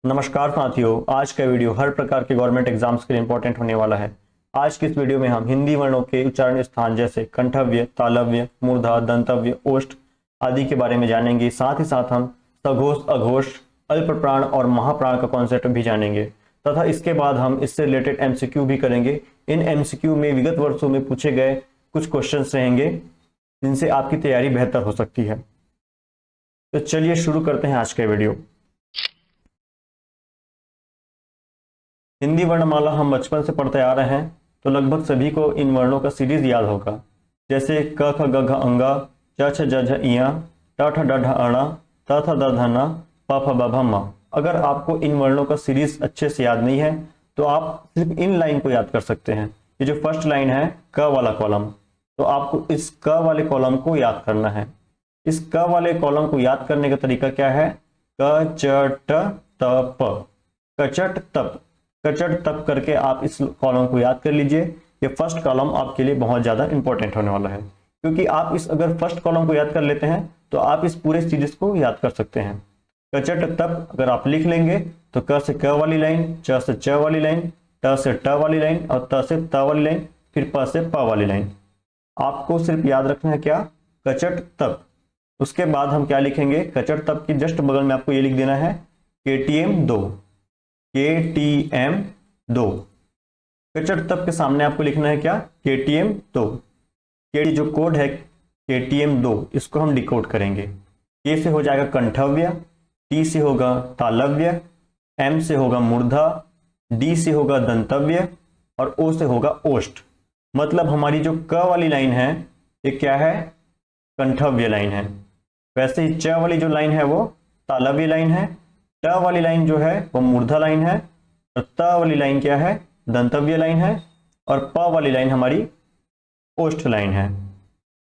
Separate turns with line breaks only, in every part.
नमस्कार साथियों, आज का वीडियो हर प्रकार के गवर्नमेंट एग्जाम्स के लिए इंपॉर्टेंट होने वाला है। आज की इस वीडियो में हम हिंदी वर्णों के उच्चारण स्थान जैसे कंठव्य, तालव्य, मूर्धा, दंतव्य, ओष्ठ आदि के बारे में जानेंगे। साथ ही साथ हम सघोष, अघोष, अल्प प्राण और महाप्राण का कॉन्सेप्ट भी जानेंगे तथा इसके बाद हम इससे रिलेटेड एमसीक्यू भी करेंगे। इन एमसीक्यू में विगत वर्षों में पूछे गए कुछ क्वेश्चन रहेंगे जिनसे आपकी तैयारी बेहतर हो सकती है। तो चलिए शुरू करते हैं आज का वीडियो। हिंदी वर्णमाला हम बचपन से पढ़ते आ रहे हैं, तो लगभग सभी को इन वर्णों का सीरीज याद होगा, जैसे क ख ग घ अंगा, च छ ज झ इया, ट ठ ड ढ अणा, त थ द ध न, प फ ब भ म। अगर आपको इन वर्णों का सीरीज अच्छे से याद नहीं है तो आप सिर्फ इन लाइन को याद कर सकते हैं। ये जो फर्स्ट लाइन है क वाला कॉलम, तो आपको इस क वाले कॉलम को याद करना है। इस क वाले कॉलम को याद करने का तरीका क्या है? क च ट त प, कचट तप। कचट तप करके आप इस कॉलम को याद कर लीजिए। ये फर्स्ट कॉलम आपके लिए बहुत ज्यादा इंपॉर्टेंट होने वाला है, क्योंकि आप इस अगर फर्स्ट कॉलम को याद कर लेते हैं तो आप इस पूरे सीरीज को याद कर सकते हैं। कचट तप अगर आप लिख लेंगे तो क से क वाली लाइन, च से च वाली लाइन, ट से ट वाली लाइन और त से त वाली लाइन, फिर प से प वाली लाइन। आपको सिर्फ याद रखना है क्या? कचट तप। उसके बाद हम क्या लिखेंगे? कचट तप की जस्ट बगल में आपको ये लिख देना है KTM 2। KTM 2। कचट तप के सामने आपको लिखना है क्या? KTM 2। के जो कोड है KTM 2, इसको हम डिकोड करेंगे। K से हो जाएगा कंठव्य, T से होगा तालव्य, M से होगा मूर्धा, D से होगा दंतव्य और O से होगा ओष्ठ। मतलब हमारी जो क वाली लाइन है ये क्या है? कंठव्य लाइन है। वैसे ही च वाली जो लाइन है वो तालव्य लाइन है, ट वाली लाइन जो है वो मूर्धा लाइन है और त वाली लाइन क्या है? दंतव्य लाइन है और प वाली लाइन हमारी ओष्ठ लाइन है।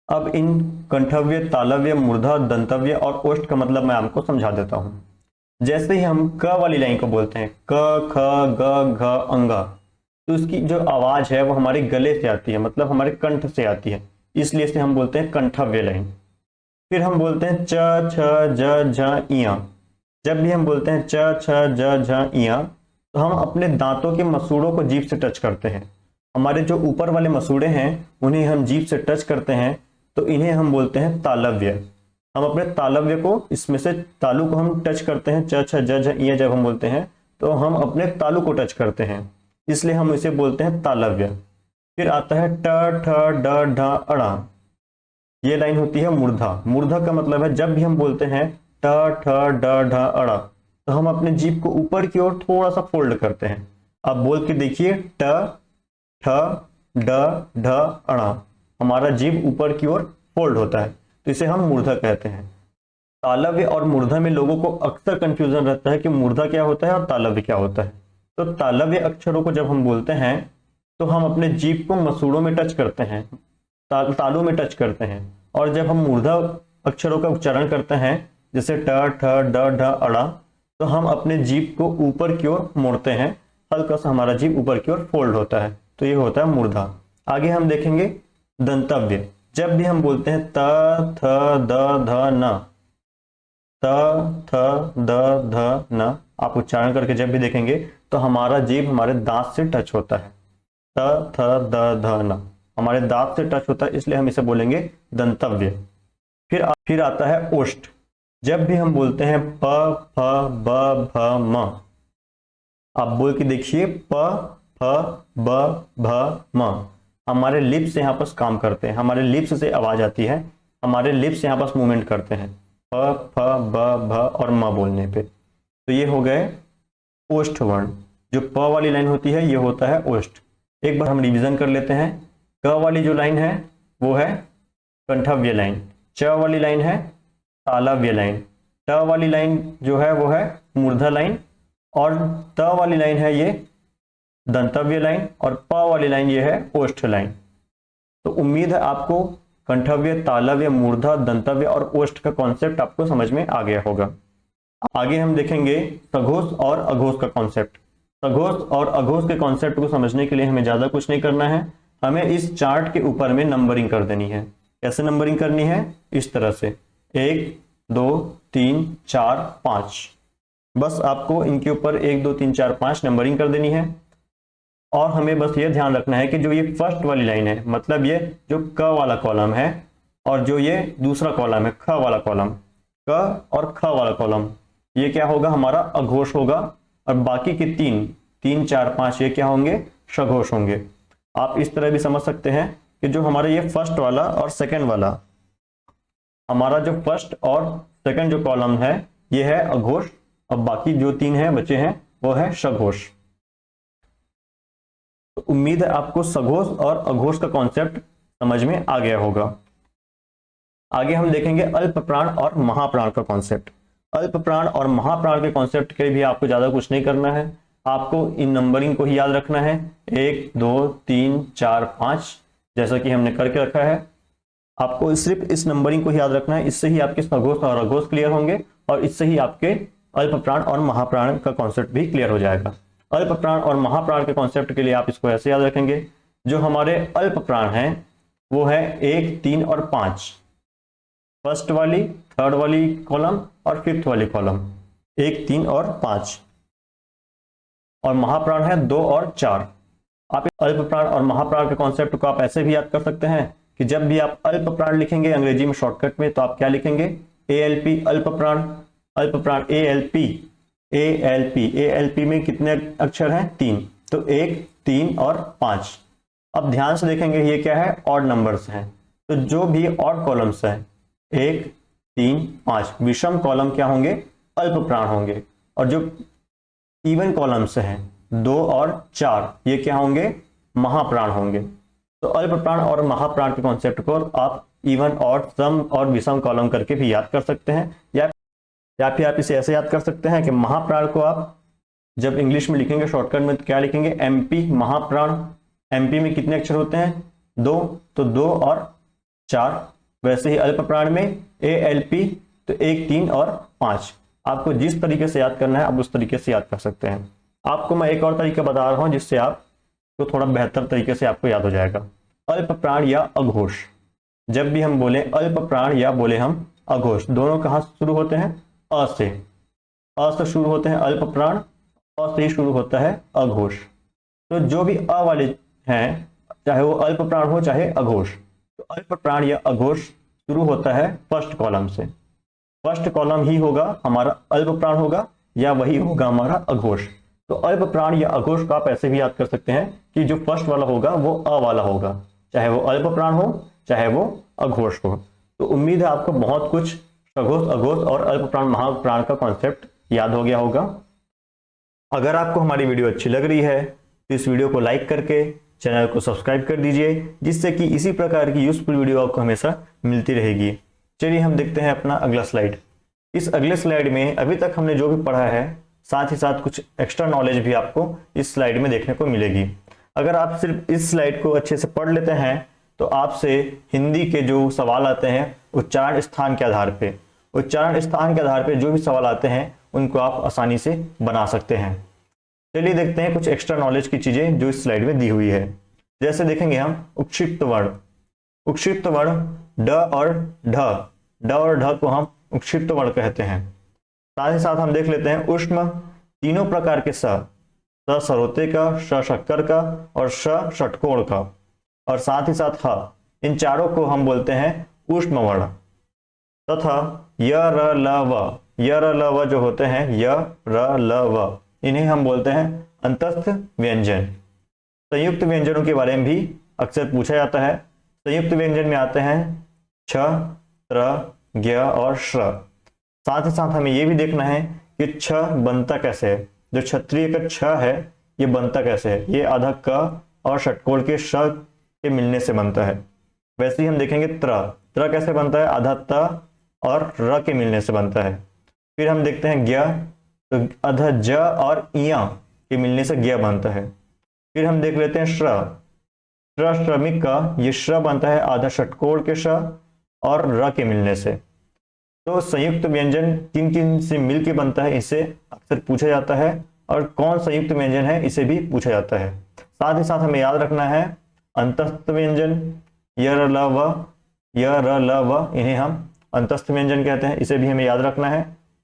अब इन कंठव्य, तालव्य, मूर्धा, दंतव्य और ओष्ठ का मतलब मैं आपको समझा देता हूं। जैसे ही हम क वाली लाइन को बोलते हैं क ख ग घ अंगा, तो उसकी जो आवाज है वो हमारे गले से आती है, मतलब हमारे कंठ से आती है, इसलिए इसे हम बोलते हैं कंठव्य लाइन। फिर हम बोलते हैं च छ ज झ इया। जब भी हम बोलते हैं च छ ज झ इया तो हम अपने दांतों के मसूड़ों को जीभ से टच करते हैं। हमारे जो ऊपर वाले मसूड़े हैं उन्हें हम जीभ से टच करते हैं, तो इन्हें हम बोलते हैं तालव्य। हम अपने तालव्य को, इसमें से तालु को हम टच करते हैं। च छ ज झ इया जब हम बोलते हैं तो हम अपने तालु को टच करते हैं, इसलिए हम इसे बोलते हैं तालव्य। फिर आता है ट ठ ड ढ अड़ा। ये लाइन होती है मूर्धा। मूर्धा का मतलब है जब भी हम बोलते हैं ट ठ ड ढ अड़ा तो हम अपने जीभ को ऊपर की ओर थोड़ा सा फोल्ड करते हैं। अब बोल के देखिए ट ठ ड ढ अड़ा, हमारा जीभ ऊपर की ओर फोल्ड होता है, तो इसे हम मूर्धा कहते हैं। तालव्य और मूर्धा में लोगों को अक्सर कंफ्यूजन रहता है कि मूर्धा क्या होता है और तालव्य क्या होता है। तो तालव्य अक्षरों को जब हम बोलते हैं तो हम अपने जीभ को मसूड़ों में टच करते हैं, तालु में टच करते हैं, और जब हम मूर्धा अक्षरों का उच्चारण करते हैं जैसे ट ठ ड ढ अड़ा, तो हम अपने जीभ को ऊपर की ओर मोड़ते हैं, हल्का सा हमारा जीभ ऊपर की ओर फोल्ड होता है, तो ये होता है मूर्धा। आगे हम देखेंगे दंतव्य। जब भी हम बोलते हैं त थ द ध न, त थ द ध न, आप उच्चारण करके जब भी देखेंगे तो हमारा जीभ हमारे दांत से टच होता है। त थ द ध न हमारे दांत से टच होता है, इसलिए हम इसे बोलेंगे दंतव्य। फिर आता है ओष्ठ। जब भी हम बोलते हैं प फ ब भ म, आप बोल के देखिए प फ ब भ म, हमारे लिप्स यहाँ पर काम करते हैं, हमारे लिप्स से आवाज आती है, हमारे लिप्स यहाँ पर मूवमेंट करते हैं प फ ब भ और म बोलने पे। तो ये हो गए ओष्ठ वर्ण। जो प वाली लाइन होती है ये होता है ओष्ठ। एक बार हम रिवीजन कर लेते हैं। क वाली जो लाइन है वो है कंठव्य लाइन, च वाली लाइन है तालव्य लाइन, ट वाली लाइन जो है वो है मूर्धा लाइन, और त वाली लाइन है ये दंतव्य लाइन, और प वाली लाइन ये है ओष्ठ लाइन। तो उम्मीद है आपको कंठव्य, तालव्य, मूर्धा, दंतव्य और ओष्ठ का कॉन्सेप्ट आपको समझ में आ गया होगा। आगे हम देखेंगे सघोष और अघोष का कॉन्सेप्ट। सघोष और अघोष के कॉन्सेप्ट को समझने के लिए हमें ज्यादा कुछ नहीं करना है, हमें इस चार्ट के ऊपर में नंबरिंग कर देनी है। कैसे नंबरिंग करनी है? इस तरह से 1 2 3 4 5। बस आपको इनके ऊपर 1 2 3 4 5 नंबरिंग कर देनी है। और हमें बस ये ध्यान रखना है कि जो ये फर्स्ट वाली लाइन है, मतलब ये जो क वाला कॉलम है, और जो ये दूसरा कॉलम है ख वाला कॉलम, क और ख वाला कॉलम, ये क्या होगा, हमारा अघोष होगा। और बाकी के 3 4 5 ये क्या होंगे, सघोष होंगे। आप इस तरह भी समझ सकते हैं कि जो हमारा ये फर्स्ट वाला और सेकंड वाला, हमारा जो फर्स्ट और सेकंड जो कॉलम है ये है अघोष, और बाकी जो 3 है बचे हैं वो है सघोष। तो उम्मीद है आपको सघोष और अघोष का कॉन्सेप्ट समझ में आ गया होगा। आगे हम देखेंगे अल्प प्राण और महाप्राण का कॉन्सेप्ट। अल्प प्राण और महाप्राण के कॉन्सेप्ट के लिए भी आपको ज्यादा कुछ नहीं करना है, आपको इन नंबरिंग को ही याद रखना है, 1 2 3 4 5 जैसा कि हमने करके रखा है। आपको सिर्फ इस नंबरिंग को ही याद रखना है, इससे ही आपके सघोष और अघोष क्लियर होंगे, और इससे ही आपके अल्प प्राण और महाप्राण का कॉन्सेप्ट भी क्लियर हो जाएगा। अल्प प्राण और महाप्राण के कॉन्सेप्ट के लिए आप इसको ऐसे याद रखेंगे, जो हमारे अल्प प्राण हैं वो है 1 3 और 5, फर्स्ट वाली, थर्ड वाली कॉलम और फिफ्थ वाली कॉलम, 1 3 और 5। और महाप्राण है 2 और 4। आप अल्प प्राण और महाप्राण के कॉन्सेप्ट को आप ऐसे भी याद कर सकते हैं कि जब भी आप अल्प प्राण लिखेंगे अंग्रेजी में शॉर्टकट में, तो आप क्या लिखेंगे, ALP अल्प प्राण। अल्प प्राण ALP, ALP में कितने अक्षर हैं, 3, तो 1 3 और 5। अब ध्यान से देखेंगे ये क्या है, ऑड नंबर्स हैं, तो जो भी ऑड कॉलम्स हैं 1 3 5 विषम कॉलम क्या होंगे, अल्प प्राण होंगे। और जो इवन कॉलम्स हैं 2 और 4 ये क्या होंगे, महाप्राण होंगे। तो अल्प प्राण और महाप्राण के कॉन्सेप्ट को आप इवन, ऑड, सम और विषम कॉलम करके भी याद कर सकते हैं, या फिर आप इसे ऐसे याद कर सकते हैं कि महाप्राण को आप जब इंग्लिश में लिखेंगे शॉर्टकट में तो क्या लिखेंगे, MP महाप्राण। MP में कितने अक्षर होते हैं, 2, तो 2 और 4। वैसे ही अल्प प्राण में ALP तो 1 3 और 5। आपको जिस तरीके से याद करना है आप उस तरीके से याद कर सकते हैं। आपको मैं एक और तरीका बता रहा हूं जिससे आपको थोड़ा बेहतर तरीके से आपको याद हो जाएगा। अल्प प्राण या अघोष, जब भी हम बोले अल्प प्राण या बोले हम अघोष, दोनों कहां शुरू होते हैं, अ से। अ से शुरू होते हैं अल्प प्राण, अ से ही शुरू होता है अघोष। तो जो भी अ वाले हैं, चाहे वो अल्प प्राण हो चाहे अघोष, तो अल्प प्राण या अघोष शुरू होता है फर्स्ट कॉलम से। फर्स्ट कॉलम ही होगा हमारा अल्प प्राण होगा, या वही होगा हमारा अघोष। तो अल्प प्राण या अघोष को आप ऐसे भी याद कर सकते हैं कि जो फर्स्ट वाला होगा वो अ वाला होगा, चाहे वो अल्प प्राण हो चाहे वो अघोष हो। तो उम्मीद है आपको बहुत कुछ सघोष, अघोष और अल्प प्राण महाप्राण का कॉन्सेप्ट याद हो गया होगा। अगर आपको हमारी वीडियो अच्छी लग रही है तो इस वीडियो को लाइक करके चैनल को सब्सक्राइब कर दीजिए, जिससे कि इसी प्रकार की यूजफुल वीडियो आपको हमेशा मिलती रहेगी। चलिए हम देखते हैं अपना अगला स्लाइड। इस अगले स्लाइड में अभी तक हमने जो भी पढ़ा है, साथ ही साथ कुछ एक्स्ट्रा नॉलेज भी आपको इस स्लाइड में देखने को मिलेगी। अगर आप सिर्फ इस स्लाइड को अच्छे से पढ़ लेते हैं तो आपसे हिंदी के जो सवाल आते हैं उच्चारण स्थान के आधार पे, जो भी सवाल आते हैं उनको आप आसानी से बना सकते हैं। चलिए देखते हैं कुछ एक्स्ट्रा नॉलेज की चीजें जो इस स्लाइड में दी हुई है। जैसे देखेंगे हम उक्षिप्त वर्ण, ड और ढ को हम उक्षिप्त वर्ण कहते हैं। साथ ही साथ हम देख लेते हैं उष्म, तीनों प्रकार के स सरोते का, श शक्कर का और श षटकोण का, और साथ ही साथ ह, इन चारों को हम बोलते हैं उष्म वर्ण। तथा य र ल व जो होते हैं य र ल व, इन्हें हम बोलते हैं अंतस्थ व्यंजन। संयुक्त व्यंजनों के बारे में भी अक्सर पूछा जाता है। संयुक्त व्यंजन में आते हैं छ, त्र, ज्ञ और श्र। साथ ही साथ हमें यह भी देखना है कि छ बनता कैसे है, जो क्षत्रिय का छ है ये बनता कैसे है, ये आधा क और षटकोण के श के मिलने से बनता है। वैसे ही हम देखेंगे त्र कैसे बनता है, आधा त और र के मिलने से बनता है। फिर हम देखते हैं ज्ञ, तो आधा ज और इया के मिलने से ज्ञ बनता है। फिर हम देख लेते हैं श्रमिक का, ये श्र बनता है आधा षटकोण के श और र के मिलने से। तो संयुक्त व्यंजन किन किन से मिलके बनता है इसे अक्सर पूछा जाता है, और कौन संयुक्त व्यंजन है इसे भी पूछा जाता है। साथ ही साथ हमें याद रखना है अंतस्थ व्यंजन, य र ल व, इन्हें हम अंतस्थ व्यंजन कहते हैं, इसे भी हमें याद रखना है।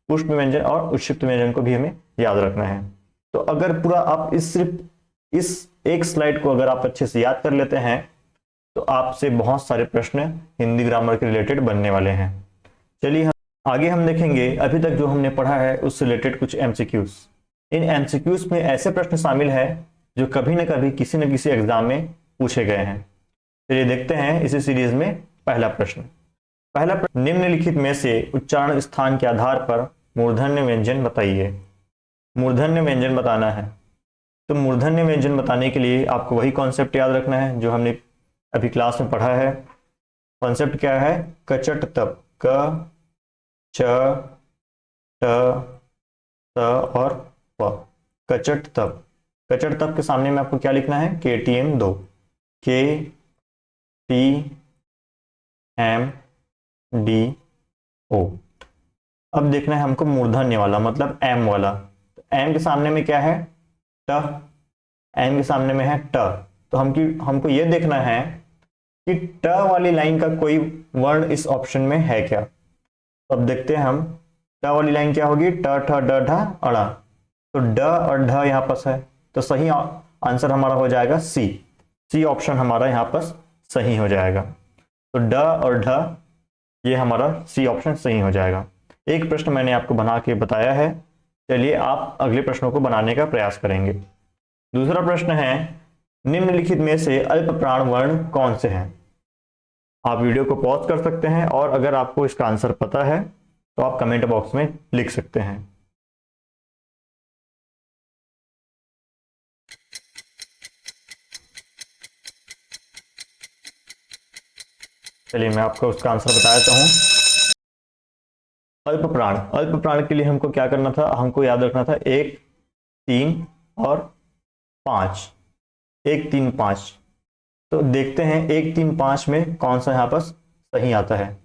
पुष्प व्यंजन और उच्छिष्ट व्यंजन को भी हमें याद रखना है। तो अगर पूरा आप सिर्फ इस एक स्लाइड को अगर आप अच्छे से याद कर लेते हैं तो आपसे बहुत सारे प्रश्न हिंदी ग्रामर के रिलेटेड बनने वाले हैं। चलिए आगे हम देखेंगे अभी तक जो हमने पढ़ा है उससे रिलेटेड कुछ एमसीक्यूज। इन एमसीक्यूज में ऐसे प्रश्न शामिल है जो कभी न कभी किसी न किसी एग्जाम में पूछे गए हैं। चलिए देखते हैं इसी सीरीज में पहला प्रश्न। निम्नलिखित में से उच्चारण स्थान के आधार पर मूर्धन्य व्यंजन बताइए। मूर्धन्य व्यंजन बताना है तो मूर्धन्य व्यंजन बताने के लिए आपको वही कॉन्सेप्ट याद रखना है जो हमने अभी क्लास में पढ़ा है। कॉन्सेप्ट क्या है? कचट तप, क च ट त और प। कचट तप। कचट तप के सामने में आपको क्या लिखना है? KTM 2, KTMDO। अब देखना है हमको मूर्धन्य वाला मतलब एम वाला। तो एम के सामने में क्या है? ट। एम के सामने में है ट। तो हमको ये देखना है कि ट वाली लाइन का कोई वर्ण इस ऑप्शन में है क्या। तो अब देखते हैं हम ट वाली लाइन क्या होगी? ट ठ ड ढ अड़ा। तो ड और ढ यहाँ पर है तो सही आंसर हमारा हो जाएगा सी। सी ऑप्शन हमारा यहाँ पर सही हो जाएगा। तो ड और ढ ये हमारा सी ऑप्शन सही हो जाएगा। एक प्रश्न मैंने आपको बना के बताया है। चलिए आप अगले प्रश्नों को बनाने का प्रयास करेंगे। दूसरा प्रश्न है निम्नलिखित में से अल्प प्राण वर्ण कौन से हैं? आप वीडियो को पॉज कर सकते हैं और अगर आपको इसका आंसर पता है तो आप कमेंट बॉक्स में लिख सकते हैं। चलिए मैं आपको उसका आंसर बता देता हूं। अल्प प्राण। अल्प प्राण के लिए हमको क्या करना था? हमको याद रखना था 1, 3 और 5। 1, 3, 5। तो देखते हैं 1, 3, 5 में कौन सा यहाँ पर सही आता है।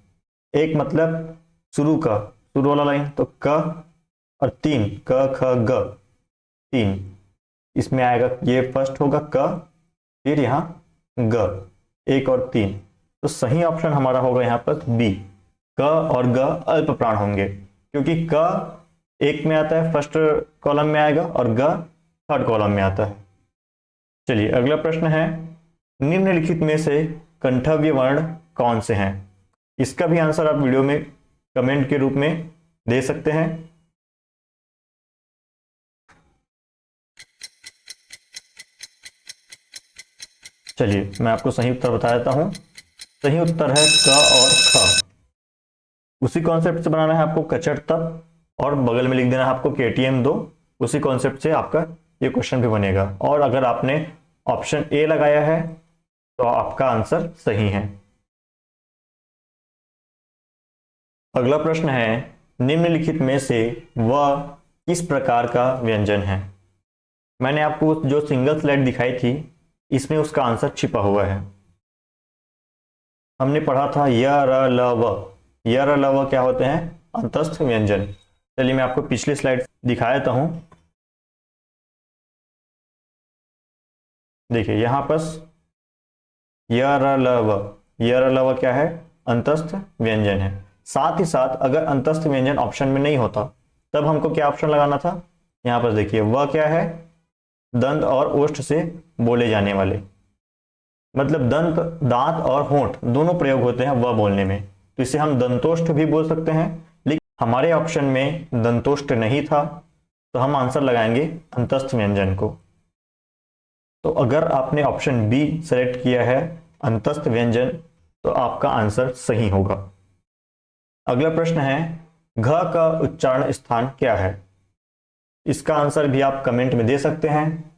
एक मतलब शुरू वाला लाइन तो क और 3 क ख ग 3 इसमें आएगा। ये फर्स्ट होगा क, फिर यहाँ ग, 1 और 3। तो सही ऑप्शन हमारा होगा यहाँ पर बी। क और ग अल्प प्राण होंगे क्योंकि क एक में आता है, फर्स्ट कॉलम में आएगा, और ग थर्ड कॉलम में आता है। चलिए अगला प्रश्न है निम्नलिखित में से कंठव्य वर्ण कौन से हैं? इसका भी आंसर आप वीडियो में कमेंट के रूप में दे सकते हैं। चलिए मैं आपको सही उत्तर बता देता हूं। सही उत्तर है क और ख। उसी कॉन्सेप्ट से बनाना है आपको कचट तप और बगल में लिख देना है आपको KTM 2। उसी कॉन्सेप्ट से आपका ये क्वेश्चन भी बनेगा। और अगर आपने ऑप्शन ए लगाया है तो आपका आंसर सही है। अगला प्रश्न है निम्नलिखित में से वह किस प्रकार का व्यंजन है? मैंने आपको जो सिंगल स्लाइड दिखाई थी इसमें उसका आंसर छिपा हुआ है। हमने पढ़ा था य र ल व। य र ल व क्या होते हैं? अंतस्थ व्यंजन। चलिए मैं आपको पिछली स्लाइड दिखा देता हूं। देखिए यहां पर य र ल व। य र ल व क्या है? अंतस्थ व्यंजन है। साथ ही साथ अगर अंतस्थ व्यंजन ऑप्शन में नहीं होता तब हमको क्या ऑप्शन लगाना था? यहां पर देखिए वह क्या है? दंत और ओष्ठ से बोले जाने वाले, मतलब दंत, दांत और होंठ दोनों प्रयोग होते हैं वह बोलने में, तो इसे हम दंतोष्ठ भी बोल सकते हैं। लेकिन हमारे ऑप्शन में दंतोष्ठ नहीं था तो हम आंसर लगाएंगे अंतस्थ व्यंजन को। तो अगर आपने ऑप्शन बी सेलेक्ट किया है अंतस्थ व्यंजन तो आपका आंसर सही होगा। अगला प्रश्न है घ का उच्चारण स्थान क्या है? इसका आंसर भी आप कमेंट में दे सकते हैं।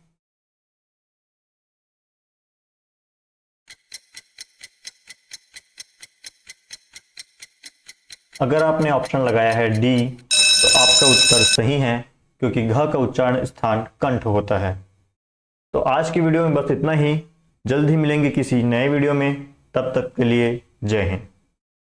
अगर आपने ऑप्शन लगाया है डी तो आपका उत्तर सही है क्योंकि घ का उच्चारण स्थान कंठ होता है। तो आज की वीडियो में बस इतना ही। जल्द ही मिलेंगे किसी नए वीडियो में। तब तक के लिए जय हिंद।